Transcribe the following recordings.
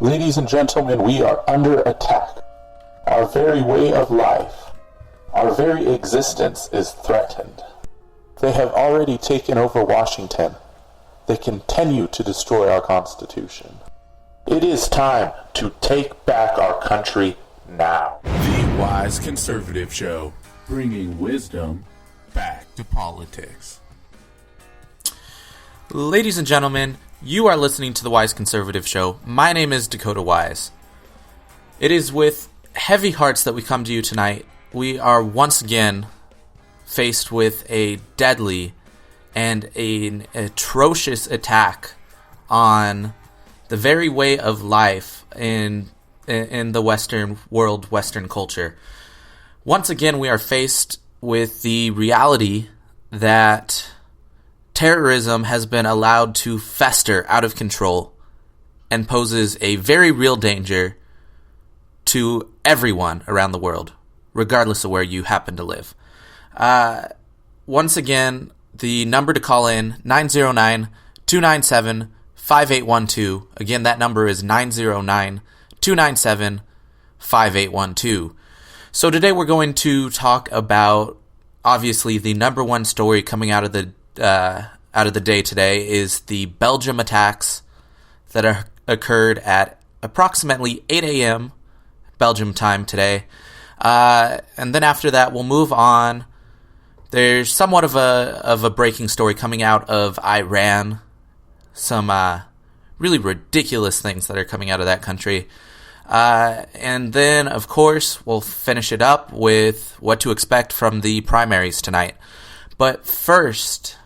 Ladies and gentlemen, we are under attack. Our very way of life, our very existence is threatened. They have already taken over Washington. They continue to destroy our Constitution. It is time to take back our country now. The Wise Conservative Show, bringing wisdom back to politics. Ladies and gentlemen, you are listening to The Wise Conservative Show. My name is Dakota Wise. It is with heavy hearts that we come to you tonight. We are once again faced with a deadly and an atrocious attack on the very way of life in the Western world, Western culture. Once again, we are faced with the reality that terrorism has been allowed to fester out of control and poses a very real danger to everyone around the world, regardless of where you happen to live. Once again, the number to call in, 909-297-5812. Again, that number is 909-297-5812. So today we're going to talk about, obviously, the number one story coming out of the day today is the Belgium attacks that occurred at approximately 8 a.m. Belgium time today. And then after that, we'll move on. There's somewhat of a breaking story coming out of Iran. Some really ridiculous things that are coming out of that country. And then, of course, we'll finish it up with what to expect from the primaries tonight. But first,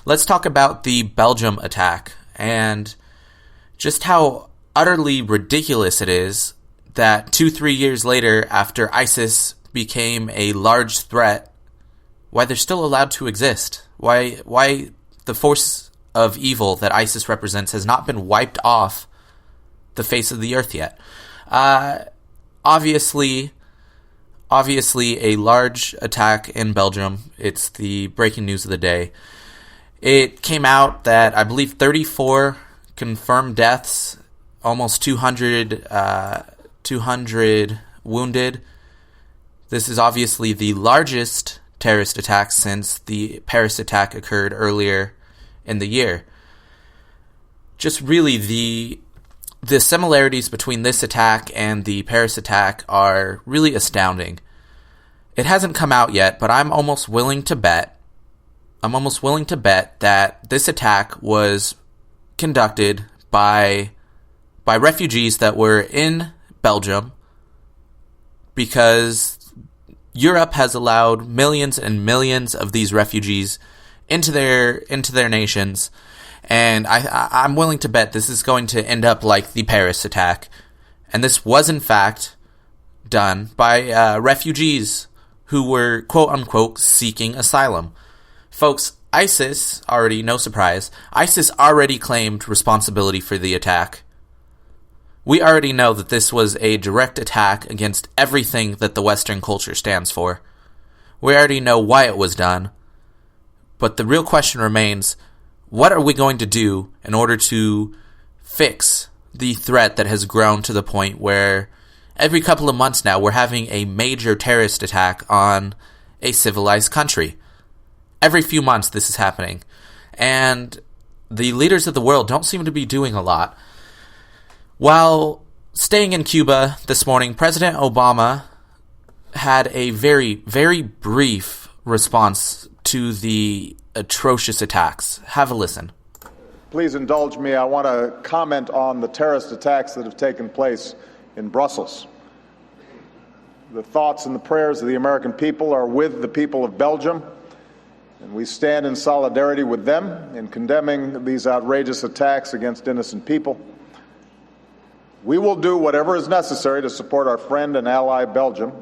let's talk about the Belgium attack and just how utterly ridiculous it is that 2-3 years later, after ISIS became a large threat, why they're still allowed to exist. Why the force of evil that ISIS represents has not been wiped off the face of the earth yet. Obviously a large attack in Belgium. It's the breaking news of the day. It came out that I believe 34 confirmed deaths, almost 200 wounded. This is obviously the largest terrorist attack since the Paris attack occurred earlier in the year. Just really the similarities between this attack and the Paris attack are really astounding. It hasn't come out yet, but I'm almost willing to bet that this attack was conducted by refugees that were in Belgium, because Europe has allowed millions and millions of these refugees into their nations, and I'm willing to bet this is going to end up like the Paris attack. And this was in fact done by refugees who were quote-unquote seeking asylum. Folks, ISIS already, no surprise, ISIS already claimed responsibility for the attack. We already know that this was a direct attack against everything that the Western culture stands for. We already know why it was done. But the real question remains, what are we going to do in order to fix the threat that has grown to the point where every couple of months now we're having a major terrorist attack on a civilized country? Every few months this is happening. And the leaders of the world don't seem to be doing a lot. While staying in Cuba this morning, President Obama had a very, very brief response to the atrocious attacks. Have a listen. Please indulge me. I want to comment on the terrorist attacks that have taken place in Brussels. The thoughts and the prayers of the American people are with the people of Belgium, and we stand in solidarity with them in condemning these outrageous attacks against innocent people. We will do whatever is necessary to support our friend and ally Belgium.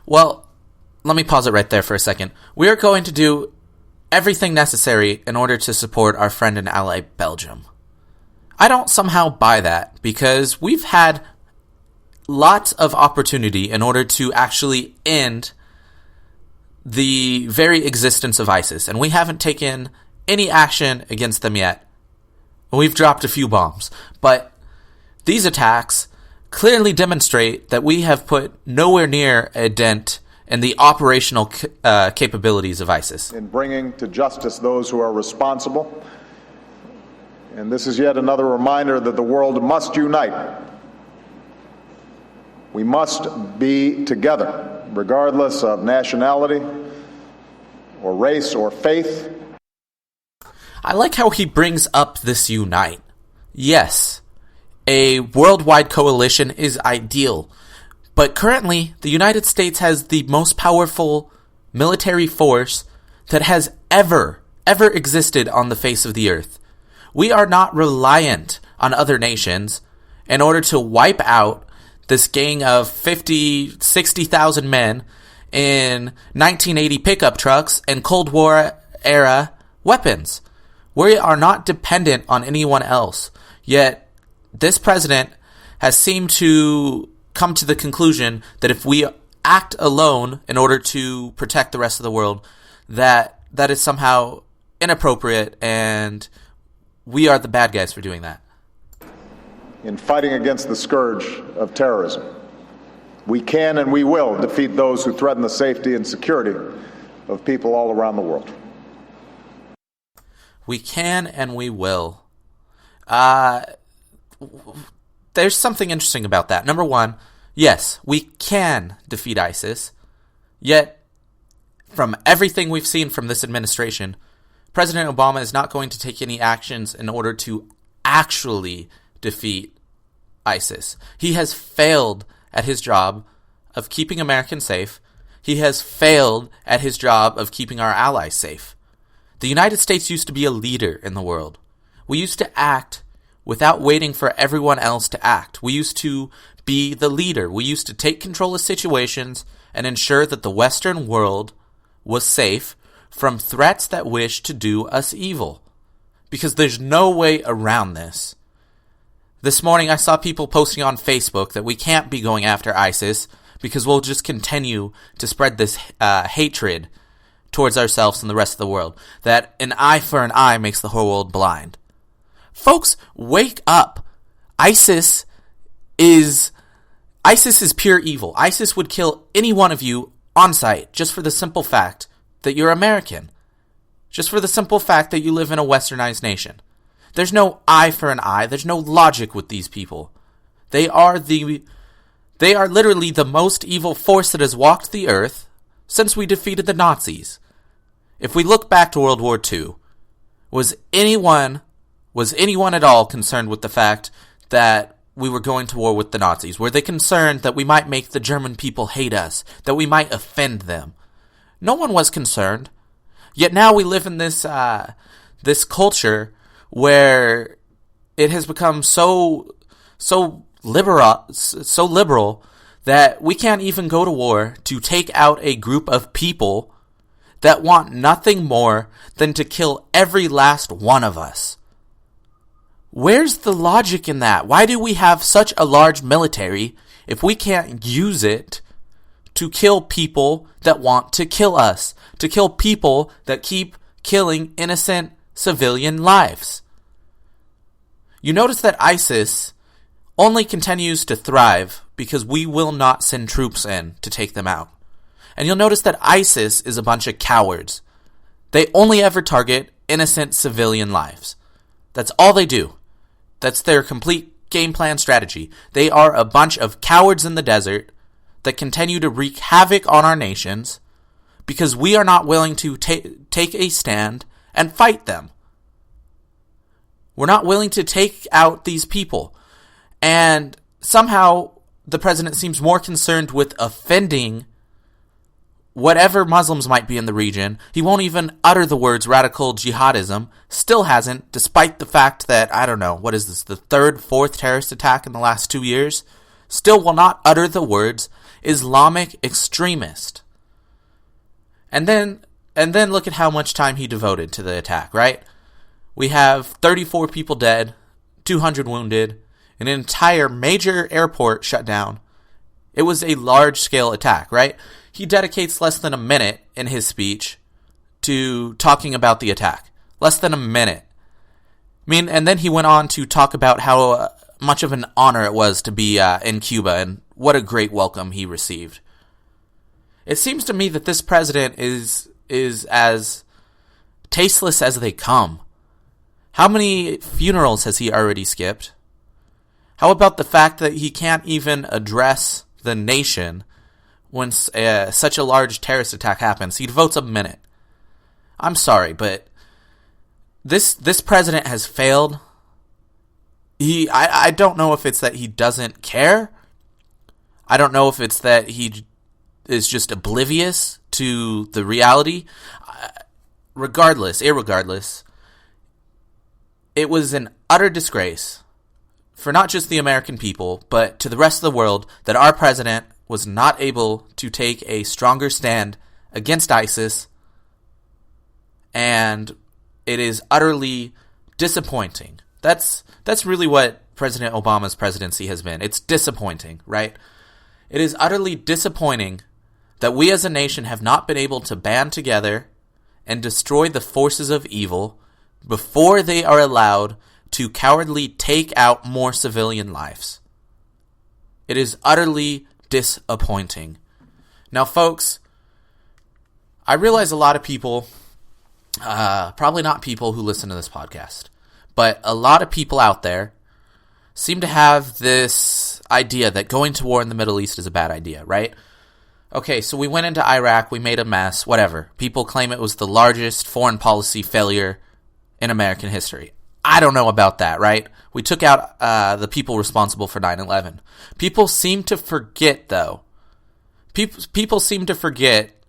Well, let me pause it right there for a second. We are going to do everything necessary in order to support our friend and ally Belgium. I don't somehow buy that, because we've had lots of opportunity in order to actually end the very existence of ISIS, and we haven't taken any action against them yet. We've dropped a few bombs. But these attacks clearly demonstrate that we have put nowhere near a dent in the operational capabilities of ISIS. In bringing to justice those who are responsible. And this is yet another reminder that the world must unite. We must be together, regardless of nationality or race or faith. I like how he brings up this unite. Yes, a worldwide coalition is ideal, but currently the United States has the most powerful military force that has ever existed on the face of the earth. We are not reliant on other nations in order to wipe out this gang of 50, 60,000 men in 1980 pickup trucks and Cold War era weapons. We are not dependent on anyone else. Yet, this president has seemed to come to the conclusion that if we act alone in order to protect the rest of the world, that is somehow inappropriate and we are the bad guys for doing that. In fighting against the scourge of terrorism, we can and we will defeat those who threaten the safety and security of people all around the world. We can and we will. There's something interesting about that. Number one, yes, we can defeat ISIS, yet from everything we've seen from this administration, President Obama is not going to take any actions in order to actually defeat ISIS. He has failed at his job of keeping Americans safe. He has failed at his job of keeping our allies safe. The United States used to be a leader in the world. We used to act without waiting for everyone else to act. We used to be the leader. We used to take control of situations and ensure that the Western world was safe from threats that wish to do us evil. Because there's no way around this. This morning I saw people posting on Facebook that we can't be going after ISIS because we'll just continue to spread this hatred towards ourselves and the rest of the world. That an eye for an eye makes the whole world blind. Folks, wake up. ISIS is pure evil. ISIS would kill any one of you on sight just for the simple fact that you're American. Just for the simple fact that you live in a westernized nation. There's no eye for an eye. There's no logic with these people. They are literally the most evil force that has walked the earth since we defeated the Nazis. If we look back to World War II, was anyone at all concerned with the fact that we were going to war with the Nazis? Were they concerned that we might make the German people hate us, that we might offend them? No one was concerned. Yet now we live in this culture where it has become so liberal that we can't even go to war to take out a group of people that want nothing more than to kill every last one of us. Where's the logic in that? Why do we have such a large military if we can't use it to kill people that want to kill us, to kill people that keep killing innocent civilian lives? You notice that ISIS only continues to thrive because we will not send troops in to take them out. And you'll notice that ISIS is a bunch of cowards. They only ever target innocent civilian lives. That's all they do. That's their complete game plan strategy. They are a bunch of cowards in the desert that continue to wreak havoc on our nations because we are not willing to take a stand and fight them. We're not willing to take out these people. And somehow the president seems more concerned with offending whatever Muslims might be in the region. He won't even utter the words radical jihadism. Still hasn't, despite the fact that, I don't know, what is this, the third, fourth terrorist attack in the last 2 years? Still will not utter the words Islamic extremist. And then look at how much time he devoted to the attack, right? We have 34 people dead, 200 wounded, an entire major airport shut down. It was a large-scale attack, right? He dedicates less than a minute in his speech to talking about the attack. Less than a minute. mean, and then he went on to talk about how much of an honor it was to be in Cuba and what a great welcome he received. It seems to me that this president is as tasteless as they come. How many funerals has he already skipped? How about the fact that he can't even address the nation when such a large terrorist attack happens? He devotes a minute. I'm sorry, but this president has failed. I don't know if it's that he doesn't care. I don't know if it's that he is just oblivious to the reality. Irregardless, it was an utter disgrace for not just the American people, but to the rest of the world, that our president was not able to take a stronger stand against ISIS, and it is utterly disappointing. That's really what President Obama's presidency has been. It's disappointing, right? It is utterly disappointing that we as a nation have not been able to band together and destroy the forces of evil before they are allowed to cowardly take out more civilian lives. It is utterly disappointing. Now, folks, I realize a lot of people, probably not people who listen to this podcast, but a lot of people out there seem to have this idea that going to war in the Middle East is a bad idea, right? Okay, so we went into Iraq, we made a mess, whatever. People claim it was the largest foreign policy failure in American history. I don't know about that, right? We took out the people responsible for 9/11. People seem to forget, though. People seem to forget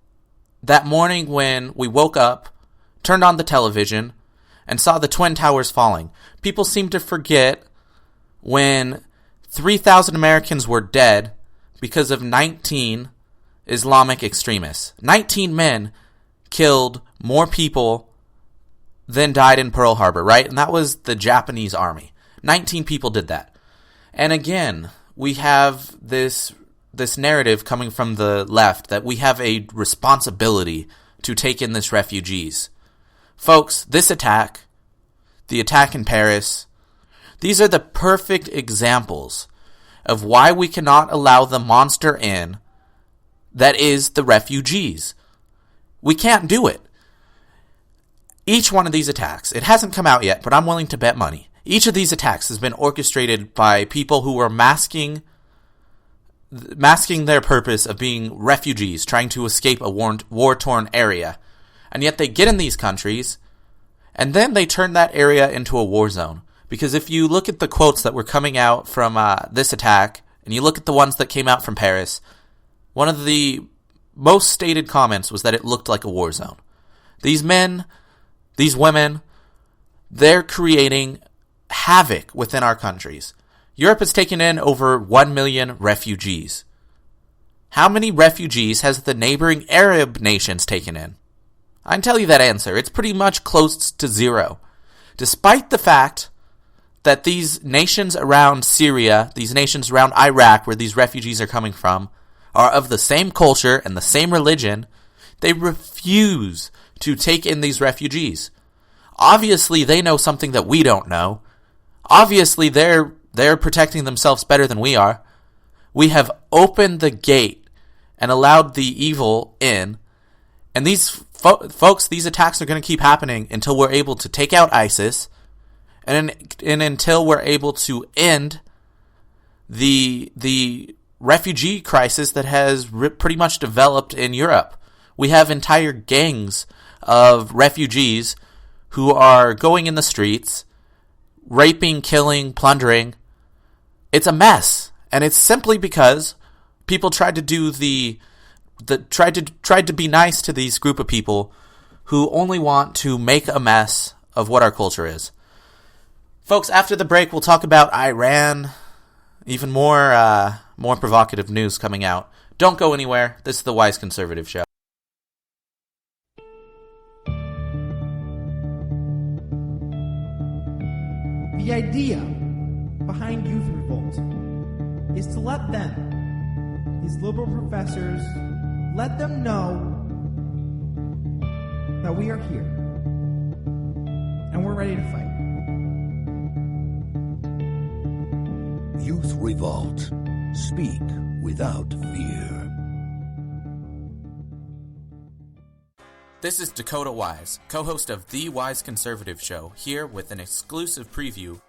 that morning when we woke up, turned on the television, and saw the Twin Towers falling. People seem to forget when 3,000 Americans were dead because of 19 Islamic extremists. 19 men killed more people than died in Pearl Harbor, right? And that was the Japanese army. 19 people did that. And again, we have this narrative coming from the left that we have a responsibility to take in these refugees. Folks, this attack, the attack in Paris, these are the perfect examples of why we cannot allow the monster in that is the refugees. We can't do it. Each one of these attacks, it hasn't come out yet, but I'm willing to bet money. Each of these attacks has been orchestrated by people who were masking their purpose of being refugees, trying to escape a war-torn area. And yet they get in these countries, and then they turn that area into a war zone. Because if you look at the quotes that were coming out from this attack, and you look at the ones that came out from Paris, one of the most stated comments was that it looked like a war zone. These men, these women, they're creating havoc within our countries. Europe has taken in over 1 million refugees. How many refugees has the neighboring Arab nations taken in? I can tell you that answer. It's pretty much close to zero. Despite the fact that these nations around Syria, these nations around Iraq, where these refugees are coming from, are of the same culture and the same religion, they refuse to take in these refugees. Obviously, they know something that we don't know. Obviously, they're protecting themselves better than we are. We have opened the gate and allowed the evil in. And these folks, these attacks are going to keep happening until we're able to take out ISIS and until we're able to end the refugee crisis that has pretty much developed in Europe. We have entire gangs of refugees who are going in the streets, raping, killing, plundering. It's a mess, and it's simply because people tried to do tried to be nice to these group of people who only want to make a mess of what our culture is. Folks, after the break, we'll talk about Iran. Even more provocative news coming out. Don't go anywhere. This is the Wise Conservative Show. The idea behind youth revolt is to let them, these liberal professors, let them know that we are here and we're ready to fight. Youth Revolt. Speak without fear. This is Dakota Wise, co-host of The Wise Conservative Show, here with an exclusive preview.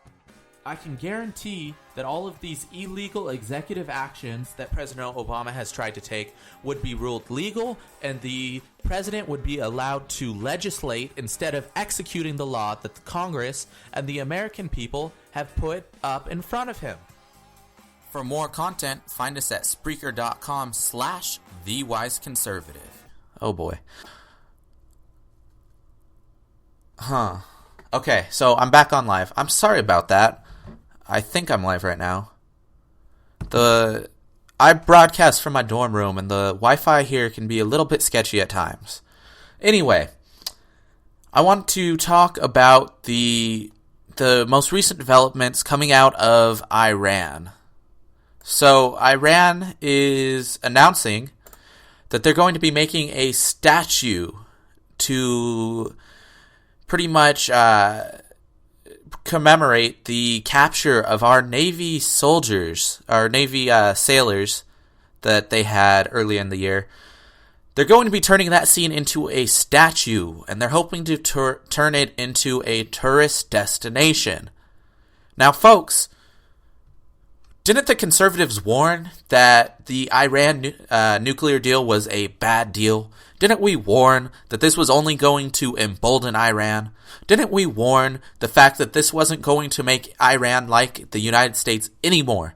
I can guarantee that all of these illegal executive actions that President Obama has tried to take would be ruled legal, and the president would be allowed to legislate instead of executing the law that the Congress and the American people have put up in front of him. For more content, find us at Spreaker.com/TheWiseConservative. Oh boy. Okay, so I'm back on live. I'm sorry about that. I think I'm live right now. I broadcast from my dorm room, and the Wi-Fi here can be a little bit sketchy at times. Anyway, I want to talk about the most recent developments coming out of Iran. So Iran is announcing that they're going to be making a statue to pretty much commemorate the capture of our Navy soldiers, our Navy sailors that they had earlier in the year. They're going to be turning that scene into a statue, and they're hoping to turn it into a tourist destination. Now, folks, didn't the conservatives warn that the Iran nuclear deal was a bad deal? Didn't we warn that this was only going to embolden Iran? Didn't we warn the fact that this wasn't going to make Iran like the United States anymore?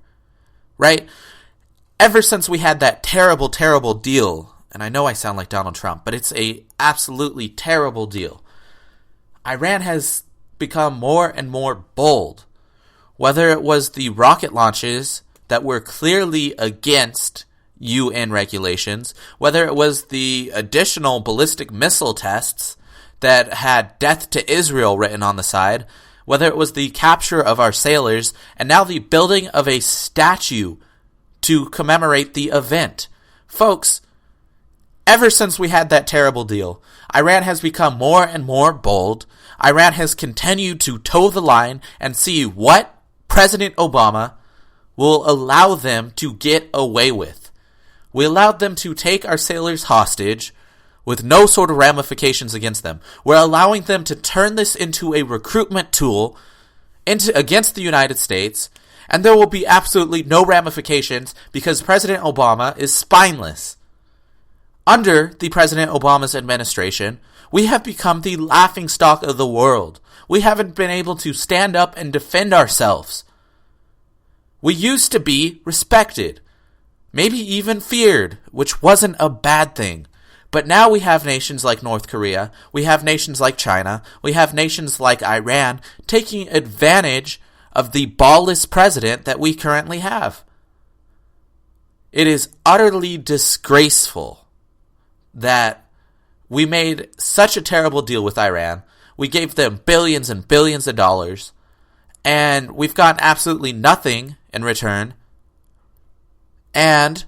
Right? Ever since we had that terrible, terrible deal, and I know I sound like Donald Trump, but it's a absolutely terrible deal. Iran has become more and more bold. Whether it was the rocket launches that were clearly against UN regulations, whether it was the additional ballistic missile tests that had death to Israel written on the side, whether it was the capture of our sailors, and now the building of a statue to commemorate the event. Folks, ever since we had that terrible deal, Iran has become more and more bold. Iran has continued to toe the line and see what President Obama will allow them to get away with. We allowed them to take our sailors hostage with no sort of ramifications against them. We're allowing them to turn this into a recruitment tool against the United States, and there will be absolutely no ramifications because President Obama is spineless. Under the President Obama's administration, we have become the laughingstock of the world. We haven't been able to stand up and defend ourselves. We used to be respected, maybe even feared, which wasn't a bad thing. But now we have nations like North Korea, we have nations like China, we have nations like Iran taking advantage of the ballless president that we currently have. It is utterly disgraceful that we made such a terrible deal with Iran. We gave them billions and billions of dollars, and we've gotten absolutely nothing in return. And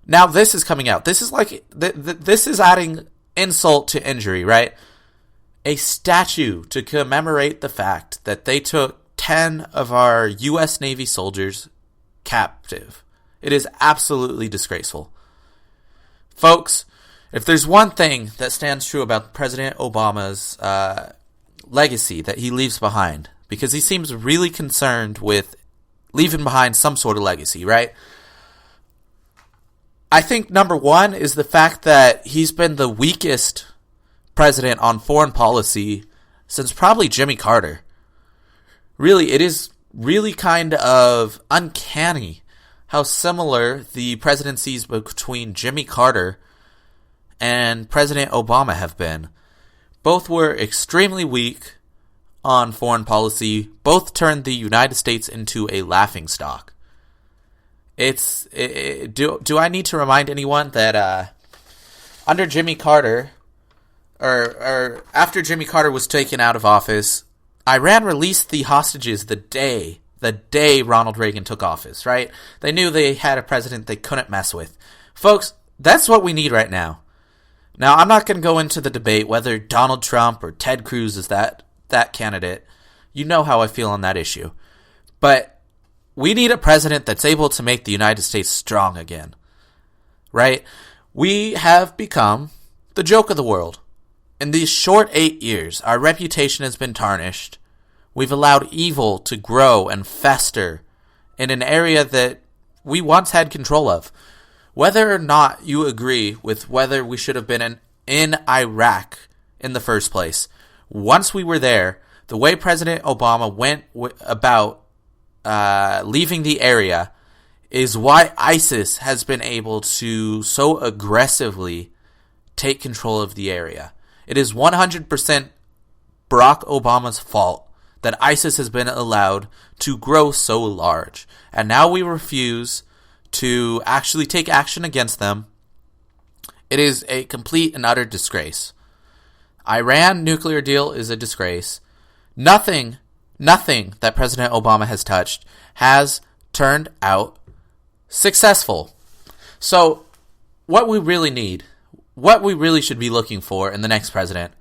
now this is coming out. This is like this is adding insult to injury, right? A statue to commemorate the fact that they took 10 of our U.S. Navy soldiers captive. It is absolutely disgraceful. Folks, if there's one thing that stands true about President Obama's legacy that he leaves behind, because he seems really concerned with leaving behind some sort of legacy, right? I think number one is the fact that he's been the weakest president on foreign policy since probably Jimmy Carter. Really, it is really kind of uncanny how similar the presidencies between Jimmy Carter and President Obama have been. Both were extremely weak on foreign policy. Both turned the United States into a laughingstock. Do I need to remind anyone that under Jimmy Carter, or after Jimmy Carter was taken out of office, Iran released the hostages the day Ronald Reagan took office, right? They knew they had a president they couldn't mess with. Folks, that's what we need right now. Now, I'm not going to go into the debate whether Donald Trump or Ted Cruz is that candidate. You know how I feel on that issue. But We need a president that's able to make the United States strong again, right? We have become the joke of the world. In these short 8 years, our reputation has been tarnished. We've allowed evil to grow and fester in an area that we once had control of. Whether or not you agree with whether we should have been in Iraq in the first place, once we were there, the way President Obama went about leaving the area is why ISIS has been able to so aggressively take control of the area. It is 100% Barack Obama's fault that ISIS has been allowed to grow so large. And now we refuse to actually take action against them. It is a complete and utter disgrace. Iran nuclear deal is a disgrace. Nothing that President Obama has touched has turned out successful. So what we really need, what we really should be looking for in the next president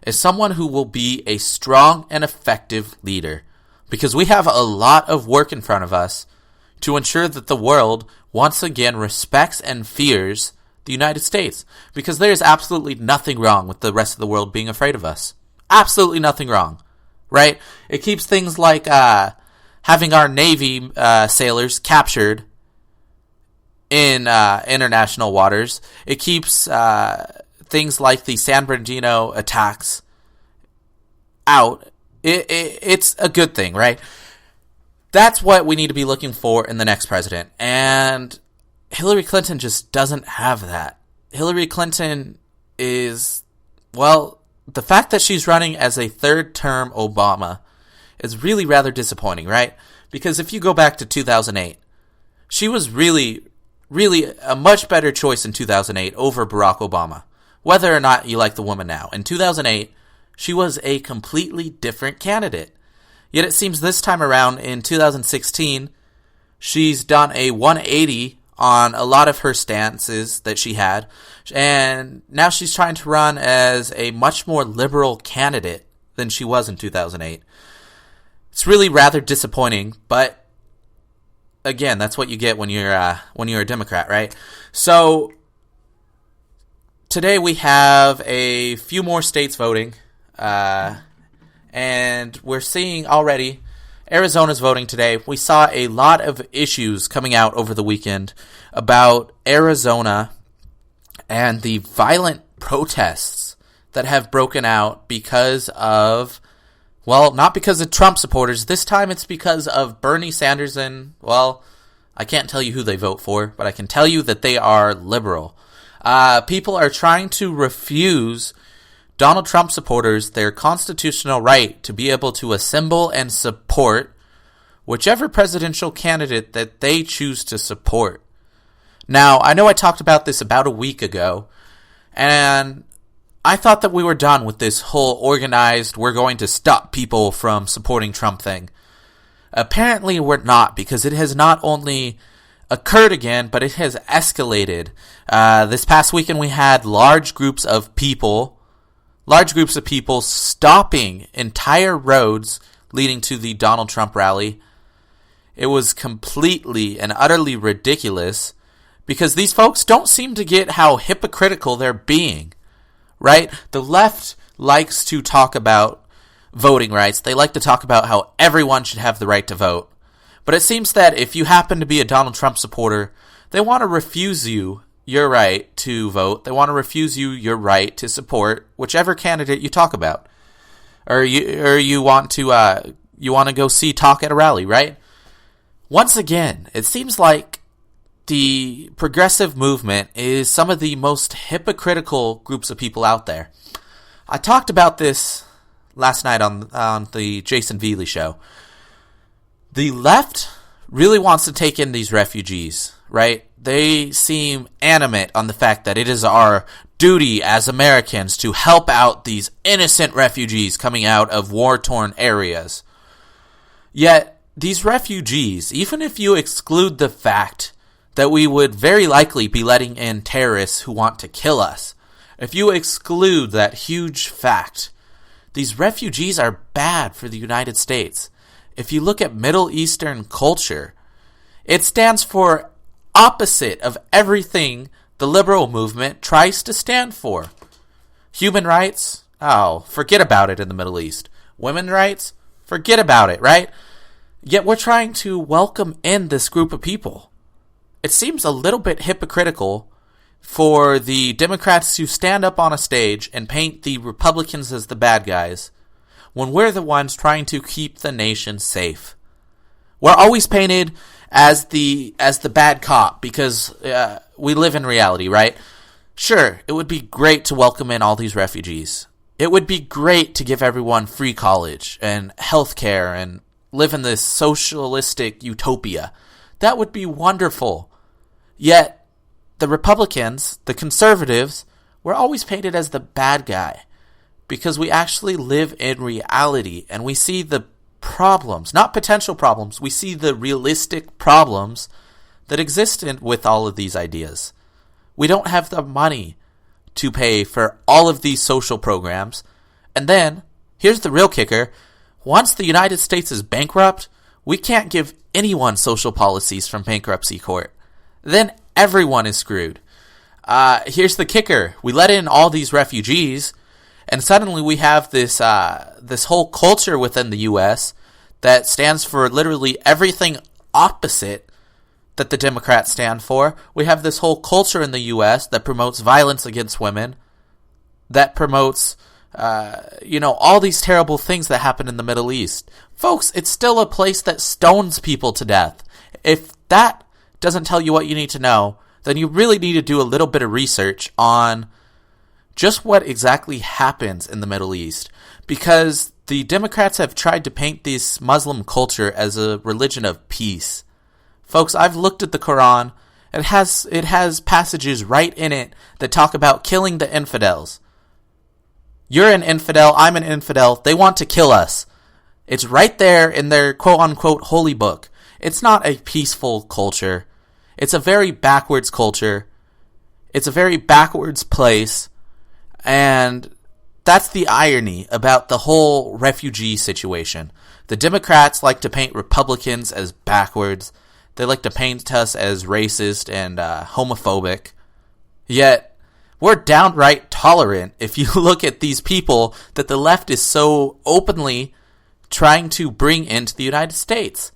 is someone who will be a strong and effective leader, because we have a lot of work in front of us to ensure that the world once again respects and fears the United States, because there is absolutely nothing wrong with the rest of the world being afraid of us. Absolutely nothing wrong, right? It keeps things like having our Navy sailors captured in international waters. It keeps things like the San Bernardino attacks out. It's a good thing, right? That's what we need to be looking for in the next president. And Hillary Clinton just doesn't have that. Hillary Clinton is, well, the fact that she's running as a third-term Obama is really rather disappointing, right? Because if you go back to 2008, she was really a much better choice in 2008 over Barack Obama, whether or not you like the woman now. In 2008, she was a completely different candidate. Yet it seems this time around in 2016, she's done a 180 on a lot of her stances that she had, and now she's trying to run as a much more liberal candidate than she was in 2008. It's really rather disappointing, but again, that's what you get when you're a Democrat, right? So today we have a few more states voting, and we're seeing already Arizona's voting today. We saw a lot of issues coming out over the weekend about Arizona and the violent protests that have broken out because of, well, not because of Trump supporters. This time it's because of Bernie Sanders and, well, I can't tell you who they vote for, but I can tell you that they are liberal. People are trying to refuse Donald Trump supporters their constitutional right to be able to assemble and support whichever presidential candidate that they choose to support. Now, I know I talked about this about a week ago, and I thought that we were done with this whole organized, we're going to stop people from supporting Trump thing. Apparently we're not, because it has not only occurred again, but it has escalated. This past weekend we had large groups of people stopping entire roads leading to the Donald Trump rally. It was completely and utterly ridiculous because these folks don't seem to get how hypocritical they're being, right? The left likes to talk about voting rights. They like to talk about how everyone should have the right to vote. But it seems that if you happen to be a Donald Trump supporter, they want to refuse you your right to vote. They want to refuse you your right to support whichever candidate you talk about, or you want to go see talk at a rally, right? Once again, it seems like the progressive movement is some of the most hypocritical groups of people out there. I talked about this last night on the Jason Veely show. The left really wants to take in these refugees, right? They seem animate on the fact that it is our duty as Americans to help out these innocent refugees coming out of war-torn areas. Yet, these refugees, even if you exclude the fact that we would very likely be letting in terrorists who want to kill us, if you exclude that huge fact, these refugees are bad for the United States. If you look at Middle Eastern culture, It stands for opposite of everything the liberal movement tries to stand for. Human rights? Oh, forget about it in the Middle East. Women's rights? Forget about it, right? Yet we're trying to welcome in this group of people. It seems a little bit hypocritical for the Democrats to stand up on a stage and paint the Republicans as the bad guys when we're the ones trying to keep the nation safe. We're always painted as the bad cop because we live in reality, right? Sure, it would be great to welcome in all these refugees. It would be great to give everyone free college and health care and live in this socialistic utopia. That would be wonderful. Yet, the Republicans, the conservatives, we're always painted as the bad guy because we actually live in reality and we see the problems, not potential problems, we see the realistic problems that exist with all of these ideas. We don't have the money to pay for all of these social programs. And then, here's the real kicker, once the United States is bankrupt, we can't give anyone social policies from bankruptcy court. Then everyone is screwed. Here's the kicker. We let in all these refugees, and suddenly we have this whole culture within the U.S. that stands for literally everything opposite that the Democrats stand for. We have this whole culture in the U.S. that promotes violence against women, that promotes, all these terrible things that happen in the Middle East. Folks, it's still a place that stones people to death. If that doesn't tell you what you need to know, then you really need to do a little bit of research on just what exactly happens in the Middle East. Because the Democrats have tried to paint this Muslim culture as a religion of peace. Folks, I've looked at the Quran. It has passages right in it that talk about killing the infidels. You're an infidel, I'm an infidel, they want to kill us. It's right there in their quote-unquote holy book. It's not a peaceful culture. It's a very backwards culture. It's a very backwards place. And that's the irony about the whole refugee situation. The Democrats like to paint Republicans as backwards. They like to paint us as racist and homophobic. Yet, we're downright tolerant if you look at these people that the left is so openly trying to bring into the United States.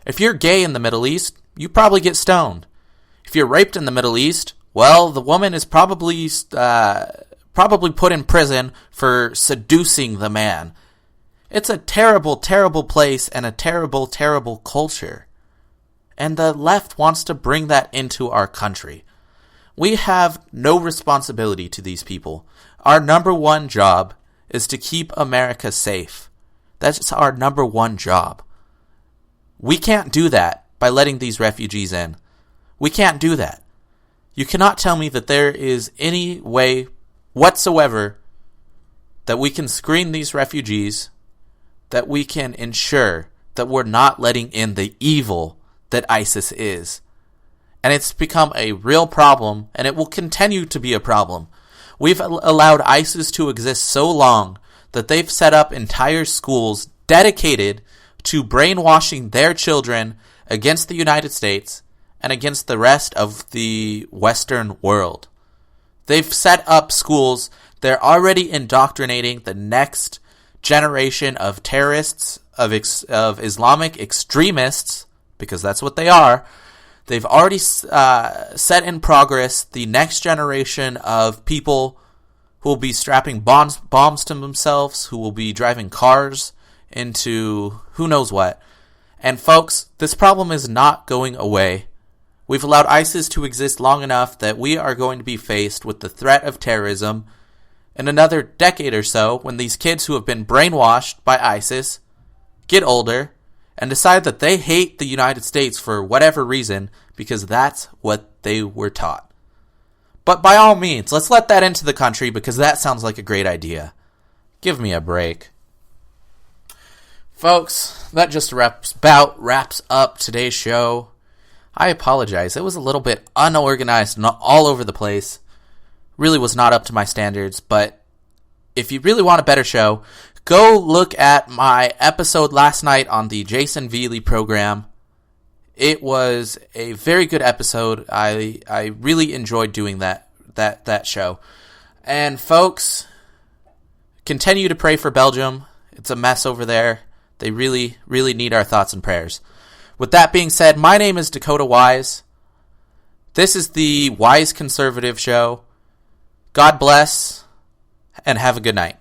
If you're gay in the Middle East, you probably get stoned. If you're raped in the Middle East, well, the woman is probably put in prison for seducing the man. It's a terrible, terrible place and a terrible, terrible culture. And the left wants to bring that into our country. We have no responsibility to these people. Our number one job is to keep America safe. That's our number one job. We can't do that by letting these refugees in. We can't do that. You cannot tell me that there is any way whatsoever that we can screen these refugees, that we can ensure that we're not letting in the evil that ISIS is. And it's become a real problem, and it will continue to be a problem. We've allowed ISIS to exist so long that they've set up entire schools dedicated to brainwashing their children against the United States and against the rest of the Western world. They've set up schools. They're already indoctrinating the next generation of terrorists, of Islamic extremists, because that's what they are. They've already set in progress the next generation of people who will be strapping bombs to themselves, who will be driving cars into who knows what. And folks, this problem is not going away. We've allowed ISIS to exist long enough that we are going to be faced with the threat of terrorism in another decade or so when these kids who have been brainwashed by ISIS get older and decide that they hate the United States for whatever reason because that's what they were taught. But by all means, let's let that into the country because that sounds like a great idea. Give me a break. Folks, that just wraps up today's show. I apologize. It was a little bit unorganized and all over the place. Really was not up to my standards, but if you really want a better show, go look at my episode last night on the Jason Veely program. It was a very good episode. I really enjoyed doing that show. And folks, continue to pray for Belgium. It's a mess over there. They really, really need our thoughts and prayers. With that being said, my name is Dakota Wise. This is the Wise Conservative Show. God bless, and have a good night.